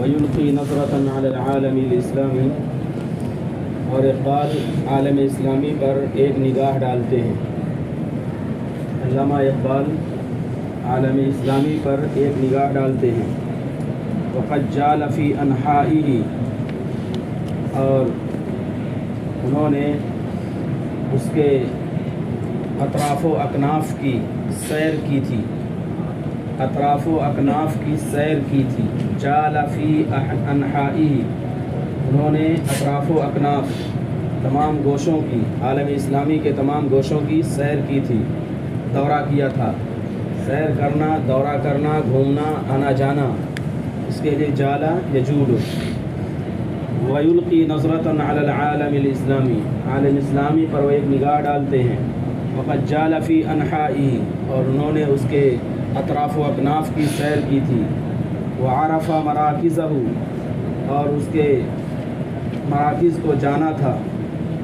ويلقي نظرة على العالم الاسلامی، اور اقبال عالم اسلامی پر ایک نگاہ ڈالتے ہیں۔ علامہ اقبال عالم اسلامی پر ایک نگاہ ڈالتے ہیں۔ وقد جال فی انحائہ، اور انہوں نے اس کے اطراف و اکناف کی سیر کی تھی، اطراف و اکناف کی سیر کی تھی۔ جال فی انحائہ، انہوں نے اطراف و اکناف تمام گوشوں کی، عالم اسلامی کے تمام گوشوں کی سیر کی تھی، دورہ کیا تھا۔ سیر کرنا، دورہ کرنا، گھومنا، آنا جانا، اس کے لیے جالا یجول۔ ویلقی نظرۃ علی العالم الاسلامی، عالم اسلامی پر وہ ایک نگاہ ڈالتے ہیں۔ وقد جال فی انحائہ، اور انہوں نے اس کے اطراف و اکناف کی سیر کی تھی۔ وعرف مراکزہ، اور اس کے مراکز کو جانا تھا،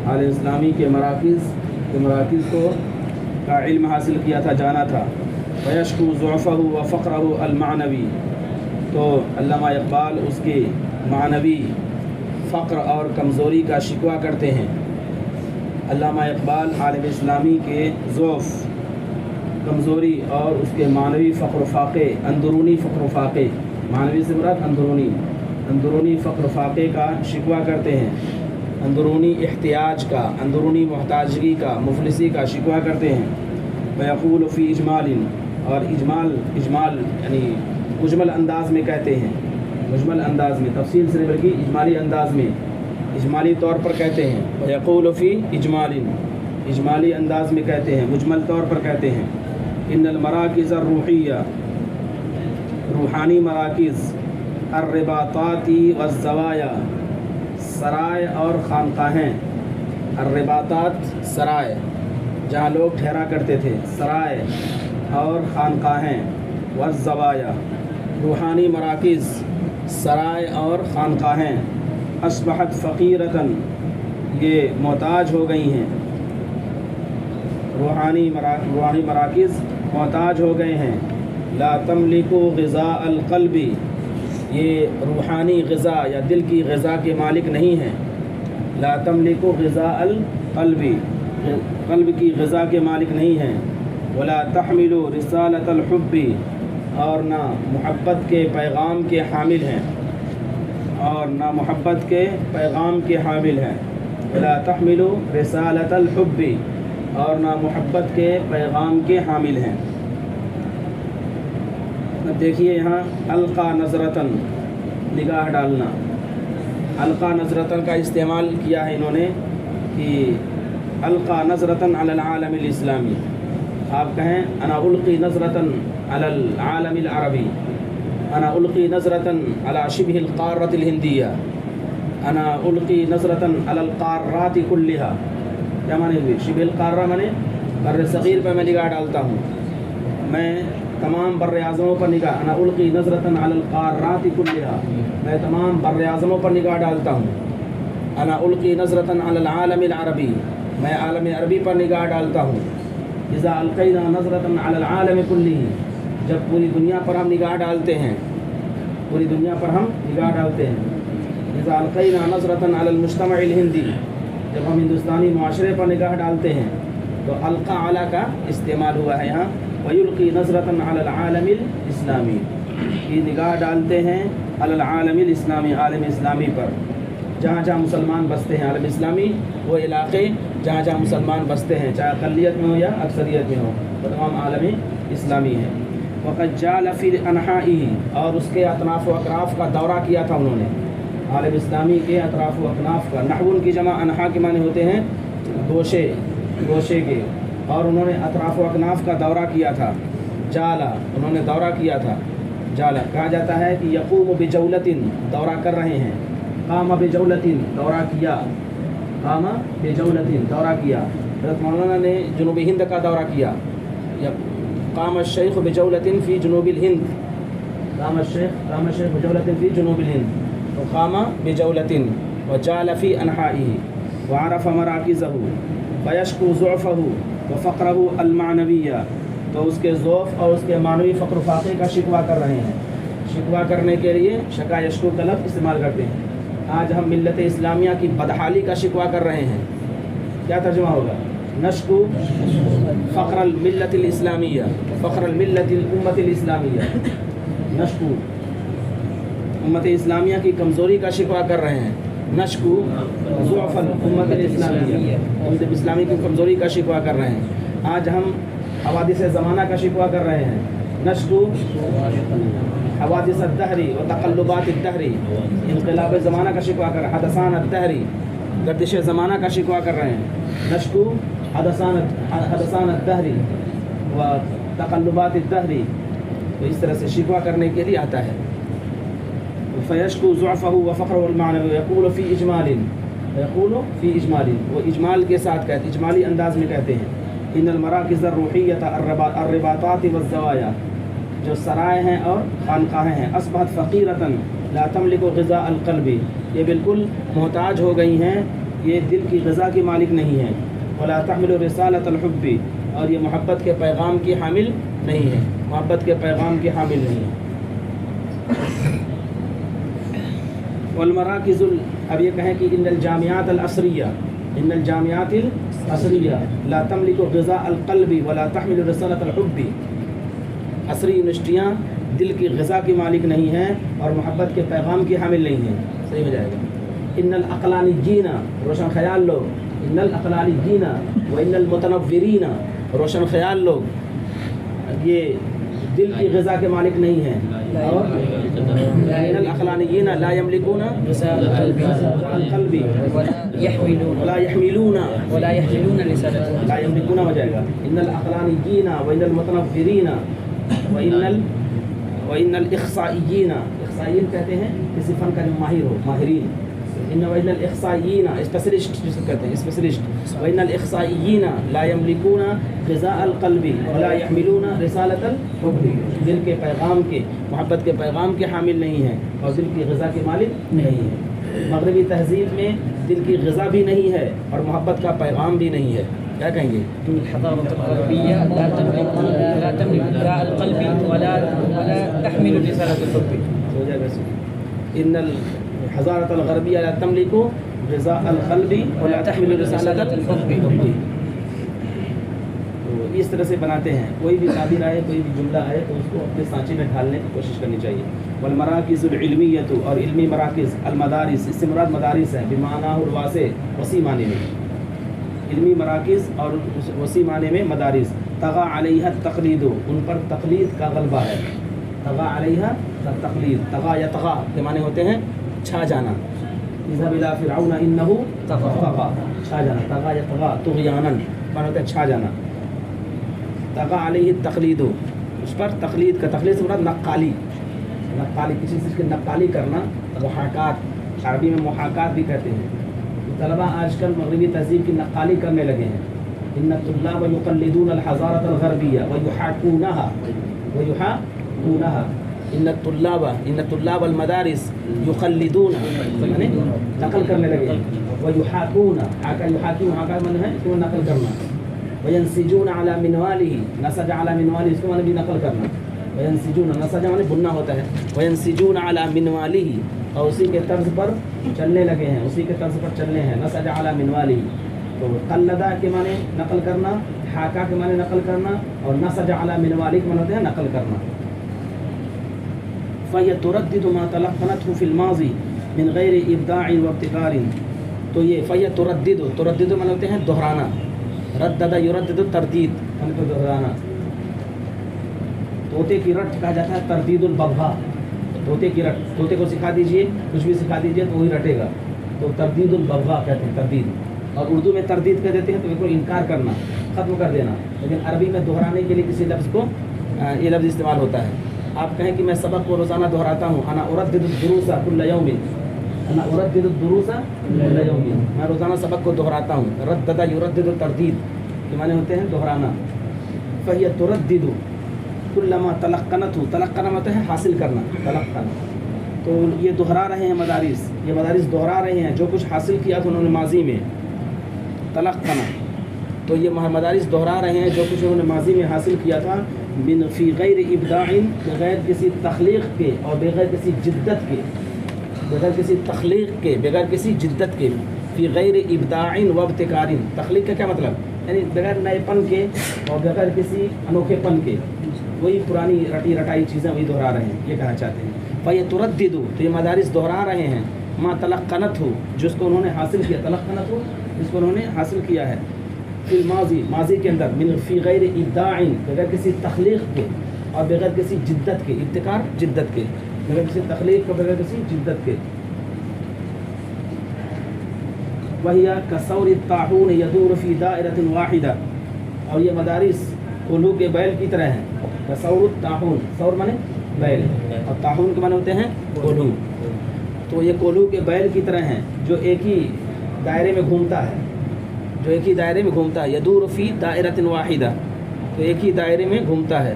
عالم اسلامی کے مراکز کو کا علم حاصل کیا تھا، جانا تھا۔ ویشکو ضعفہ و فقرہ المعنوی، تو علامہ اقبال اس کے معنوی فقر اور کمزوری کا شکوہ کرتے ہیں۔ علامہ اقبال عالم اسلامی کے ضعف، کمزوری اور اس کے معنوی فقر و فاقے، اندرونی فقر و فاقے، معنوی سے مراد اندرونی فقر و فاقے کا شکوہ کرتے ہیں، اندرونی احتیاج کا، اندرونی محتاجگی کا، مفلسی کا شکوہ کرتے ہیں۔ ویقول فی اجمال، اور اجمال یعنی مجمل انداز میں کہتے ہیں، مجمل انداز میں، تفصیل سے نہیں بلکہ اجمالی انداز میں، اجمالی طور پر کہتے ہیں۔ ویقول فی اجمال، اجمالی انداز میں کہتے ہیں، مجمل طور پر کہتے ہیں۔ ان المراکز الروحیہ، روحانی مراکز، الرباطات والزوایا، سرائے اور خانقاہیں، الرباطات سرائے جہاں لوگ ٹھہرا کرتے تھے، سرائے اور خانقاہیں، والزوایا روحانی مراکز، سرائے اور خانقاہیں، اصبحت فقیرتاً، یہ محتاج ہو گئی ہیں، روحانی مراکز محتاج ہو گئے ہیں۔ لا تملک غذاء القلب، یہ روحانی غذا یا دل کی غذا کے مالک نہیں ہیں۔ لا تملک غذاء القلب، قلب کی غذا کے مالک نہیں ہیں۔ ولا تحمل رسالۃ الحب، اور نہ محبت کے پیغام کے حامل ہیں، اور نہ محبت کے پیغام کے حامل ہیں۔ ولا تحمل رسالۃ الحب، اور نہ محبت کے پیغام کے حامل ہیں۔ اب دیکھیے یہاں القا نظرتاً، نگاہ ڈالنا، القا نظرتاً کا استعمال کیا ہے انہوں نے کہ القا نظرتاً علی العالم الاسلامی، آپ کہیں انا القی نظرتاً علی العالم العربی، انا القی نظرتاً علی شبہ القارۃ الہندیہ، انا القی نظرتاً علی القارات کلہا۔ کیا معنی ہوئی؟ شبہ القارہ معنی بر صغیر پر میں نگاہ ڈالتا ہوں، میں تمام بر اعظموں پر نگاہ، انا القی نظرتاً علی القارات کلہا، میں تمام بر اعظموں پر نگاہ ڈالتا ہوں۔ انا القی نظرتاً علی العالم العربی، میں عالم عربی پر نگاہ ڈالتا ہوں۔ اذا القینا نظرتاً علی العالم کلہ، جب پوری دنیا پر ہم نگاہ ڈالتے ہیں، پوری دنیا پر ہم نگاہ ڈالتے ہیں۔ اذا القینا نظرتاً علی المجتمع الہندی، جب ہم ہندوستانی معاشرے پر نگاہ ڈالتے ہیں، تو القا اعلیٰ کا استعمال ہوا ہے یہاں۔ ویلقی نظرتاً علی العالم الاسلامی، یہ نگاہ ڈالتے ہیں علی العالم الاسلامی، عالم اسلامی پر، جہاں جہاں مسلمان بستے ہیں۔ عالم اسلامی وہ علاقے جہاں جہاں مسلمان بستے ہیں، چاہے اقلیت میں ہو یا اکثریت میں ہو، وہ تمام عالم اسلامی ہے۔ وقد جال فی انحائہ، اور اس کے اطراف و اکراف کا دورہ کیا تھا انہوں نے، عالم اسلامی کے اطراف و اکناف کا۔ نحون کی جمع انحا کے معنی ہوتے ہیں گوشے کے، اور انہوں نے اطراف و اکناف کا دورہ کیا تھا۔ جالا، انہوں نے دورہ کیا تھا۔ جالا کہا جاتا ہے کہ یقوم بجولتن، دورہ کر رہے ہیں۔ قام بجولتن، دورہ کیا، قام بجولتن، دورہ کیا۔ حضرت مولانا نے جنوبی ہند کا دورہ کیا۔ قام الشیخ بجولتن فی جنوب الہند، قام الشیخ بجولتن فی جنوب الہند، وقام بجولتن وجال فی انحائہ وعرف مراکزہ فیشکو ضعفہ وفقرہ المعنویہ، تو اس کے ضعف اور اس کے معنوی فقر و فاقے کا شکوہ کر رہے ہیں، شکوہ کرنے کے لیے شکا یشکو کا لفظ استعمال کرتے ہیں. آج ہم ملت اسلامیہ کی بدحالی کا شکوہ کر رہے ہیں. کیا ترجمہ ہوگا؟ نشکو فقر الملت الاسلامیہ، فقر الملت الامت الاسلامیہ. نشکو امت اسلامیہ کی کمزوری کا شکوہ کر رہے ہیں. نشکو ضعف الامت الاسلامیہ، امت اسلامی کی کمزوری کا شکوہ کر رہے ہیں. آج ہم حوادث زمانہ کا شکوہ کر رہے ہیں. نشکو حوادث الدہری و تقلبات الدہری، انقلاب زمانہ کا شکوہ کر رہے ہیں. حدثان الدہری، گردش زمانہ کا شکوہ کر رہے ہیں. نشکو حدثان الدہری و تقلبات الدہری. تو اس طرح سے شکوہ کرنے کے لیے آتا ہے. فیشکو ضعفہ و فقرہ المعنوی یقول فی اجمال، یقول فی اجمال، وہ اجمال کے ساتھ کہتے ہیں، اجمالی انداز میں کہتے ہیں. ان المراکز الروحیۃ الرباطات والزوایا، جو سرائے ہیں اور خانقاہیں ہیں. اصبحت فقیرۃ لا تملک غذاء القلب، یہ بالکل محتاج ہو گئی ہیں، یہ دل کی غذا کی مالک نہیں ہیں. ولا تحمل رسالۃ الحب، اور یہ محبت کے پیغام کی حامل نہیں ہے، محبت کے پیغام کی حامل نہیں ہے. والمراکز اب یہ کہیں کہ ان الجامعات العصریہ، ان الجامعات العصریہ لا تملک غذاء القلب ولا تحمل رسالۃ الحب، عصری یونیورسٹیاں دل کی غذا کی مالک نہیں ہیں اور محبت کے پیغام کی حامل نہیں ہیں. صحیح ہو جائے گا. ان العقلانیین، روشن خیال لوگ، ان العقلانیین و ان المتنورین، روشن خیال لوگ یہ دل کی غذا کے مالک نہیں ہیں. اور ان العقلانیین لا یملکون القلب ولا یحملون رسالۃ، لا یملکون ہو جائے گا. ان العقلانیین و ان المتنورین وَإِنَّ الْإِخْصَائِيِّينَ، اخصائیین کہتے ہیں کسی فن کا جو ماہر ہو، ماہرین. وَإِنَّ الْإِخْصَائِيِّينَ اسپیشلسٹ جسے کہتے ہیں، اسپیشلسٹ. وَإِنَّ الْإِخْصَائِيِّينَ لَا يَمْلِكُونَ غِذَاءَ الْقَلْبِ وَلَا يَحْمِلُونَ رِسَالَةَ الْحُبِّ، دل کے پیغام کے، محبت کے پیغام کے حامل نہیں ہیں اور دل کی غذا کے مالک نہیں ہیں. مغربی تہذیب میں دل کی غذا بھی نہیں ہے اور محبت کا پیغام بھی نہیں ہے. کیا کہیں گے؟ الحضارة الغربية لا تملك غذاء القلب ولا تحمل رسالة الحب. ان الحضارة الغربية لا تملك غذاء القلب ولا تحمل رسالة الحب. تو اس طرح سے بناتے ہیں. کوئی بھی تعبیر آئے، کوئی بھی جملہ آئے تو اس کو اپنے سانچے میں ڈھالنے کی کوشش کرنی چاہیے. والمراکز العلمیۃ، اور علمی مراکز. المدارس، اس سے مراد مدارس ہے بمعنی الواسع، وسیع معنی میں. علمی مراکز اور وسیع معنی میں مدارس. طغى علیہ التقلید، ان پر تقلید کا غلبہ ہے. طغى علیہ التقلید، طغى یطغى کے معنی ہوتے ہیں چھا جانا. اذهب الى فرعون انه طغى، چھا جانا. طغى یطغى طغیانا معنی ہوتا ہے چھا جانا. طغى علیہ التقلید، اس پر تقلید کا، تقلید سے مراد نقالی، نقالی کسی چیز کی نقالی کرنا. محاکات، عربی میں محاکات بھی کہتے ہیں. طلبہ آج کل مغربی تہذیب کی نقالی کرنے لگے ہیں. ان الطلاب یقلدون الحضارة الغربیہ ویحاکونها. ان طلاب المدارس یقلدون، یعنی نقل کرنے لگے ہیں. ویحاکون، یحاکون حاکا من ہے اس کو نقل کرنا. وینسجون علی منواله، نسج علی منواله اس کو معنی بھی نقل کرنا. وینسجون، نسج معنی بننا ہوتا ہے. وینسجون علی منواله، اور اسی کے طرز پر چلنے لگے ہیں، اسی کے طرز پر چلنے ہیں. نسج علی منوالی، تو قلدہ کے معنی نقل کرنا، حاکا کے معنی نقل کرنا، اور نسج علی منوالی کے معنی ہوتے ہیں نقل کرنا. فَهِيَ تُرَدِّدُ مَا تَلَقَّنَتْهُ فِي الْمَاضِي مِنْ غَيْرِ إِبْدَاعٍ وَابْتِكَارٍ. تو یہ فَهِيَ تُرَدِّدُ، تُرَدِّدُ معنی ہوتے ہیں دہرانا. ردد یردد تردید معنی تو دہرانا. طوطے کی رٹ کہا جاتا ہے تردید البغا. طوطے کی رٹ، طوطے کو سکھا دیجئے، کچھ بھی سکھا دیجئے تو وہی رٹے گا. تو تردید البغا کہتے ہیں، تردید. اور اردو میں تردید کہہ دیتے ہیں تو بالکل انکار کرنا، ختم کر دینا. لیکن عربی میں دہرانے کے لیے کسی لفظ کو یہ لفظ استعمال ہوتا ہے. آپ کہیں کہ میں سبق کو روزانہ دہراتا ہوں، انا اردد الدروس کل یوم، انا اردد الدروس کل یوم، میں روزانہ سبق کو دہراتا ہوں. ردد یردد تردید کے معنی ہوتے ہیں دہرانا. فہی تردد کلما تلقنتہ، تلقنا ہوتا ہے حاصل کرنا، تلقن. تو یہ دہرا رہے ہیں مدارس، یہ مدارس دہرا رہے ہیں جو کچھ حاصل کیا تھا انہوں نے ماضی میں. تلقنا، تو یہ مدارس دہرا رہے ہیں جو کچھ انہوں نے ماضی میں حاصل کیا تھا. من فی غیر ابداع بغیر کسی تخلیق کے اور بغیر کسی جدت کے بغیر کسی تخلیق کے بغیر کسی جدت کے فی غیر ابداع و ابتکار تخلیق کا کیا مطلب یعنی بغیر نئے پن کے اور بغیر کسی انوکھے پن کے وہی پرانی رٹی رٹائی چیزیں وہی دہرا رہے ہیں یہ کہنا چاہتے ہیں فَيَتُرَدِّدُ تو یہ مدارس دہرا رہے ہیں ما تلقنت ہو جس کو انہوں نے حاصل کیا تلقنت ہو جس کو انہوں نے حاصل کیا ہے فی الماضی ماضی کے اندر من فی غیر ابداع بغیر کسی تخلیق کے اور بغیر کسی جدت کے ابتکار جدت کے بغیر کسی تخلیق کے بغیر کسی جدت کے وَهِيَ كَثَوْرِ الطَّاحُونِ يَدُورُ فِي دَائِرَةٍ وَاحِدَةٍ اور یہ مدارس کولو کے بیل کی طرح ہیں کثور الطاحون ثور مانے بیل اور طاحون کے معنی ہوتے ہیں کولو تو یہ کولو کے بیل کی طرح ہیں جو ایک ہی دائرے میں گھومتا ہے جو ایک ہی دائرے میں گھومتا ہے یدور فی دائرۃ واحدہ تو ایک ہی دائرے میں گھومتا ہے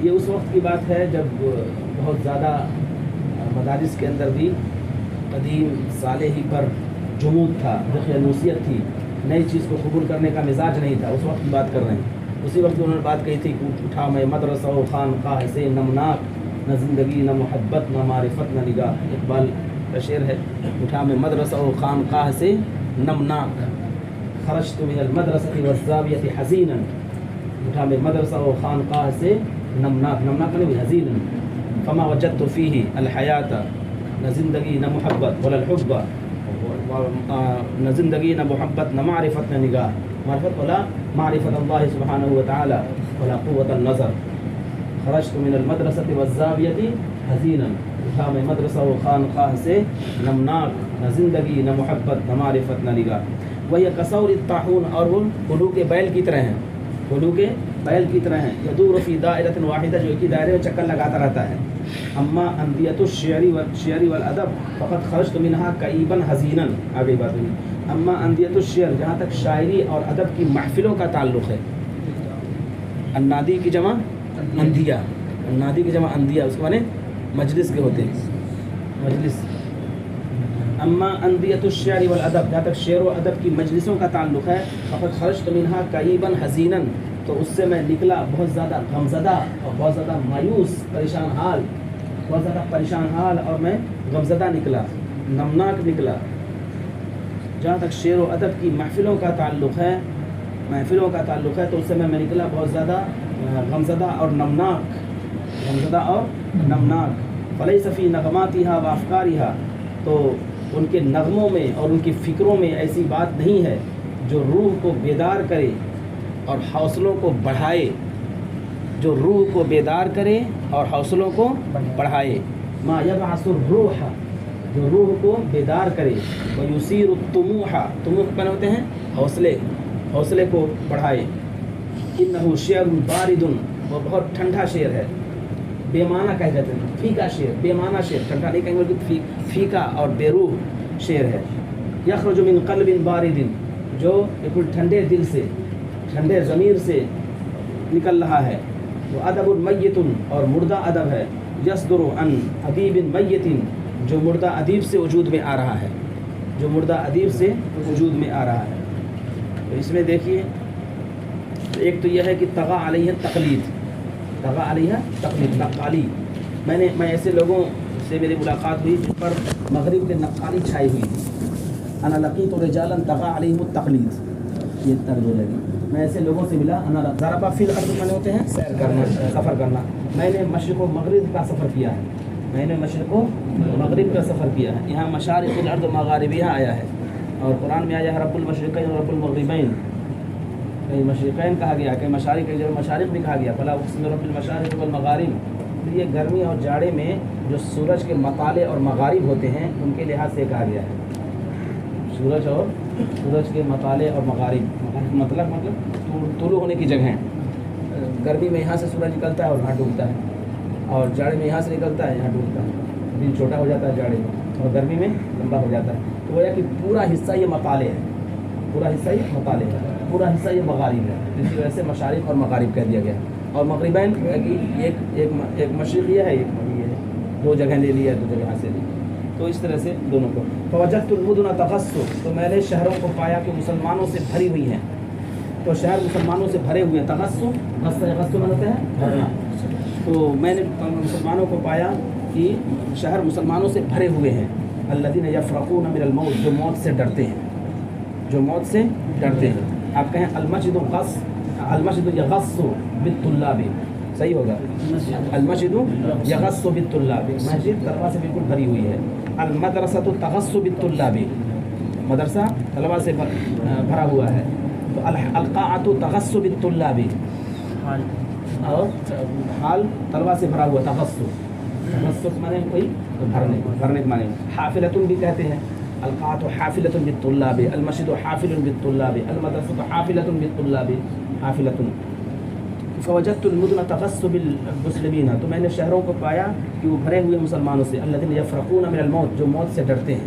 یہ اس وقت کی بات ہے جب بہت زیادہ مدارس کے اندر بھی قدیم صالحی پر جمود تھا دخیلوسیت تھی نئی چیز کو قبول کرنے کا مزاج نہیں تھا اس وقت کی بات کر رہے ہیں اسی وقت انہوں نے بات کہی تھی کہ اٹھا میں مدرسہ و خانقاہ سے نمناک نہ زندگی نہ محبت نہ معرفت نہ نگاہ اقبال کا شعر ہے اٹھا میں مدرسہ و خانقاہ سے نمناک خرجت من المدرسة والزاویة حزینا اٹھا میں مدرسہ و خانقاہ سے نمناک نمناک نہیں حزینا فما وجدت فيه الحیات نہ زندگی نہ محبت ولا الحب نہ زندگی نہ محبت نہ معرفت نہ نگاہ معرفت ولا معرفت اللہ سبحانہ وتعالی ولا قوت النظر خرجت من المدرسة والزاویة حزینا اٹھا میں مدرسہ و خانقاہ سے نمناک نہ زندگی نہ محبت نہ معرفت نہ نگاہ وہی کثور الطاحون اور وہ کولو کے بیل کی طرح ہیں کولو کے بیل کی طرح ہیں یدور فی دائرۃ واحدہ جو ایک ہی دائرے میں چکر لگاتا رہتا ہے اما اندیت الشعر والادب فقط خرجت منها کئیبا حزینا آگے بات ہوئی اما اندیت الشعر جہاں تک شاعری اور ادب کی محفلوں کا تعلق ہے النادی کی جمع اندیہ النادی کی جمع اندیہ اس کے معنی مجلس کے ہوتے ہیں مجلس اما اندیت الشعر والادب جہاں تک شعر و ادب کی مجلسوں کا تعلق ہے فقط خرجت منها کئیبا حزینا تو اس سے میں نکلا بہت زیادہ غمزدہ اور بہت زیادہ مایوس پریشان حال بہت زیادہ پریشان حال اور میں غمزدہ نکلا نمناک نکلا جہاں تک شعر و ادب کی محفلوں کا تعلق ہے تو اس سے میں نکلا بہت زیادہ غمزدہ اور نمناک فلیس فی نغماتها و افکارها تو ان کے نغموں میں اور ان کی فکروں میں ایسی بات نہیں ہے جو روح کو بیدار کرے اور حوصلوں کو بڑھائے جو روح کو بیدار کرے اور حوصلوں کو بڑھائے ما یبعث الروح جو روح کو بیدار کرے ویثیر الطموح طموح کہنے ہوتے ہیں حوصلے کو بڑھائے انہ شعر بارد وہ بہت ٹھنڈا شعر ہے بے معنی کہہ جاتے ہیں پھیکا شعر بے معنی شعر ٹھنڈا نہیں کہیں گے بلکہ پھیکا اور بے روح شعر ہے یخرج من قلب بارد جو بالکل ٹھنڈے دل سے ٹھنڈے ضمیر سے نکل رہا ہے وہ ادب میت اور مردہ ادب ہے یصدر عن ادیب میت جو مردہ ادیب سے وجود میں آ رہا ہے تو اس میں دیکھیے ایک تو یہ ہے کہ طغى علیہ تقلید نقالی میں ایسے لوگوں سے میری ملاقات ہوئی جن پر مغرب کے نقالی چھائی ہوئی تھی انا لقیت رجالا طغى علیہم التقلید یہ طرز ہو جائے گی میں ایسے لوگوں سے ملا انا ضربا فی الارض میں ہوتے ہیں سیر کرنا سفر کرنا میں نے مشرق و مغرب کا سفر کیا ہے یہاں مشارق الارض و مغاربیہ آیا ہے اور قرآن میں آیا ہے رب المشرقین و رب المغربین کہیں مشرقین کہا گیا کہیں مشارق بھی کہا گیا فلا اقسم برب المشارق والمغارب یہ گرمی اور جاڑے میں جو سورج کے مطالع اور مغارب ہوتے ہیں ان کے لحاظ سے کہا گیا ہے سورج کے مطالع اور مغارب مطلب طلوع ہونے کی جگہیں گرمی میں یہاں سے سورج نکلتا ہے اور یہاں ڈوبتا ہے اور جاڑے میں یہاں سے نکلتا ہے یہاں ڈوبتا ہے دن چھوٹا ہو جاتا ہے جاڑے میں اور گرمی میں لمبا ہو جاتا ہے تو گویا کہ پورا حصہ یہ مطالع ہے پورا حصہ یہ مغارب ہے جس کی وجہ سے مشارق اور مغارب کہہ دیا گیا اور مغربین ایک مشرق یہ ہے ایک مغرب یہ ہے دو جگہیں لے لی ہے دو جگہ یہاں سے لی تو اس طرح سے دونوں کو فوجدت المدن تغص تو میں نے شہروں کو پایا کہ مسلمانوں سے بھری ہوئی ہیں تو شہر مسلمانوں سے بھرے ہوئے ہیں. تغصو غصو ہوتا ہے بھرنا. تو میں نے مسلمانوں کو پایا کہ شہر مسلمانوں سے بھرے ہوئے ہیں. الذین یفرقون من الموت, جو موت سے ڈرتے ہیں, جو موت سے ڈرتے ہیں. آپ کہیں المسجد غص, المسجد یغص بالطلاب, صحیح ہوگا. المسجد یغص بالطلاب, مسجد طلبہ سے بالکل بھری ہوئی ہے. المدرسہ تغص بالطلاب, مدرسہ طلبہ سے بھرا ہوا ہے. تو القاعۃ تغص بالطلاب, اور حال طلبہ سے بھرا ہوا. تغص مانے کوئی بھرنے, بھرنے کے معنی. حافلۃ بھی کہتے ہیں. القاعۃ حافلۃ بالطلاب, المسجد حافل بالطلاب, المدرسہ حافلۃ بالطلاب. حافلۃ. فوجدت المدن تغص بالمسلمین, تو میں نے شہروں کو پایا کہ وہ بھرے ہوئے مسلمانوں سے. الذین یفرقون من الموت, جو موت سے ڈرتے ہیں.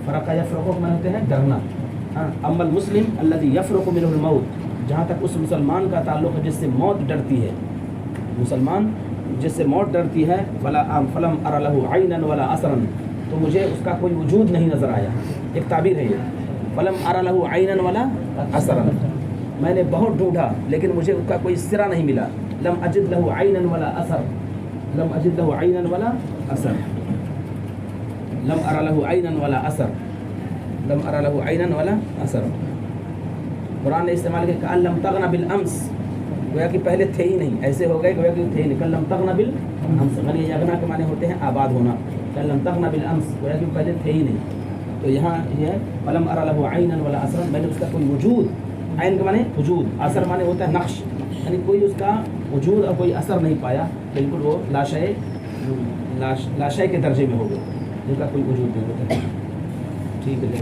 فرق یفرقو کے معنی ہوتے ہیں ڈرنا. اما المسلم الذی یفرق منہ الموت, جہاں تک اس مسلمان کا تعلق ہے جس سے موت ڈرتی ہے. مسلمان جس سے موت ڈرتی ہے. فلم ار لہ عینا ولا اثرا, تو مجھے اس کا کوئی وجود نہیں نظر آیا. ایک تعبیر ہے یہ, فلم ار لہ عینا ولا اثرا, میں نے بہت ڈھونڈا لیکن مجھے اس کا کوئی سرا نہیں ملا. لم اجد لہ عینا ولا اثر, لم اجد لہ عینا ولا اثر, لم ار لہ عینا ولا اثر, لم ار لہ عینا ولا اثر. قرآن نے استعمال کیا کہ لم تغن بالامس, گویا کہ پہلے تھے ہی نہیں, ایسے ہو گئے گویا کہ تھے ہی نہیں. کل لم تغن بالامس, غنی یغنا کے معنی ہوتے ہیں آباد ہونا. کل لم تغن بالامس, گویا کہ پہلے تھے ہی نہیں. تو یہاں یہ ہے فلم ار لہ عینا ولا اثرا, میں نے اس کا کوئی وجود, عین کے معنی وجود, اثر معنی ہوتا ہے نقش, یعنی کوئی اس کا وجود اور کوئی اثر نہیں پایا. بالکل وہ لاشے, لاشے کے درجے میں ہو گئے, جن کا کوئی وجود نہیں ہوتا. ٹھیک ہے.